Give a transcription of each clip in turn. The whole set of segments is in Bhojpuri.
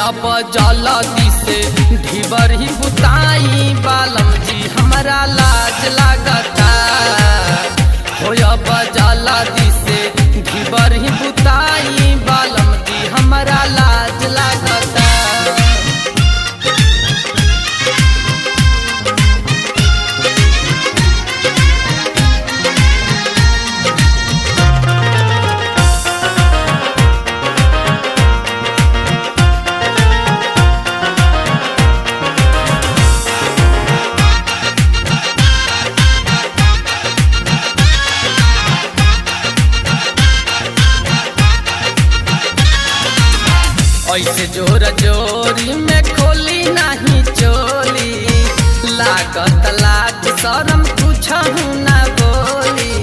अब जलदी से ढिबर ही बुताई बालम जी हमारा लाज लागता। हो अब जलदी से ढिबर ही बुताई बालम जी हमारा लाज लागता। ऐसे जोर जोरी में खोली नहीं चोली, लागत लाज शरम कुछ ना बोली।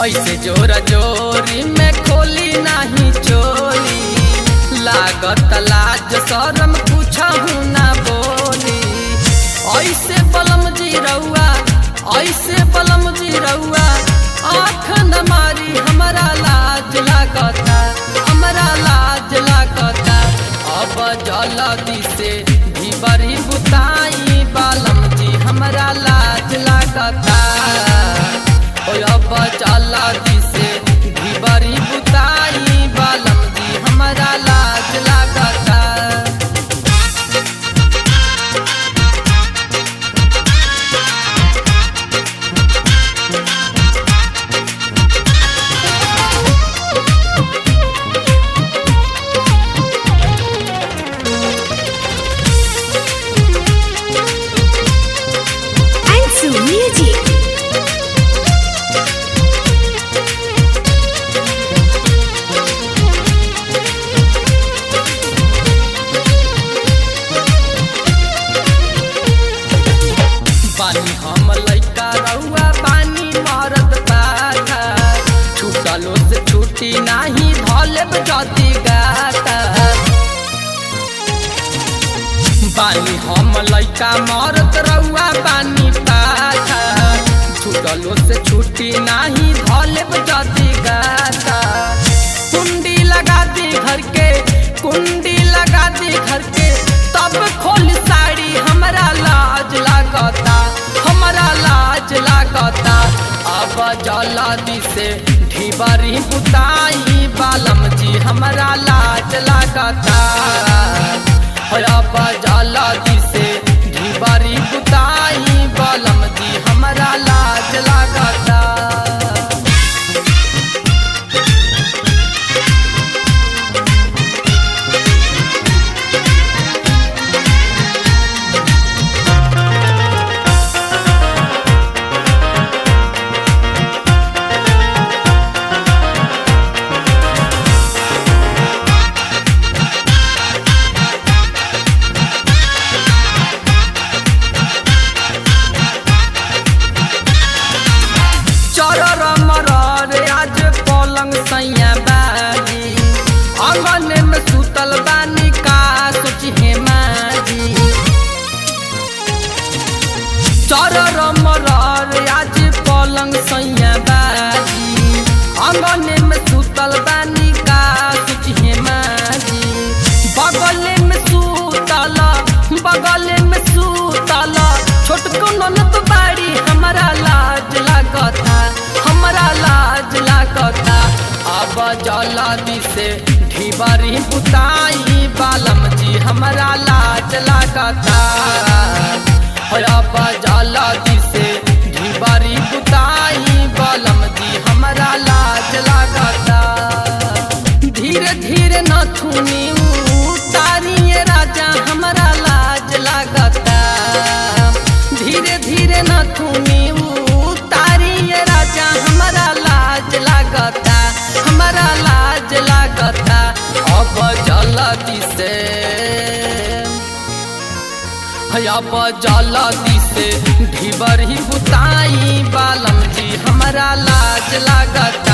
ऐसे जोर जोरी में खोली नहीं चोली, लागत लाज शरम कुछ ना बोली। ऐसे बलम जी रउआ, ऐसे बलम जी रउआ आँख न मारी हमारा लाज लागता, हमारा लाज लागता। अब जलदी से ढिबरी बुताई बालम जी हमारा लाज लागता। अब जलदी से ढिबरी बुताई बालम जी हमारा लाज लागता। पानी हम लइका रउआ पानी मरद पाता, छूटलो से छूटी नाही धलेब जदी गाता। पानी हम लइका मरद रउआ पानी पाता, छूटलो से छूटी नाही धलेब जदी गाता। कुंडी लगा दी घर के, कुंडी लगा दी घर के, तब खोल साड़ी हमारा लाज लागता, हमारा लाज लागता। अब जलदी से ढिबरी बुताई बालम जी हमारा लाज लागता। अब जलदी से ढिबरी बुताई बालम जी हमारा लाज लागता। सैया बाजी आंगन में सुतल बानी का सोची हे माजी। चरर मरर आज पलंग सैया बाजी आंगन में सुतल बानी का सोची हे माजी। बगल में सुतल, बगल में सुतल छोटको ननद बाड़ी हमारा लाज लागता, हमारा लाज लागता। अब जलदी से ढिबरी बुताई बालम जी हमारा लाज लागता। अब जलदी से ढिबरी बुताई बालम जी हमारा लाज लागता। धीरे धीरे नथुनी उतारिए राजा हमारा लाज लागता। धीरे धीरे नथुनी उतारिए राजा हमारा लाज लागता, हमारा लाज लागता। अब जलदी से, अब जलदी से ढिबरी बुताई बालम जी हमारा लाज लागता।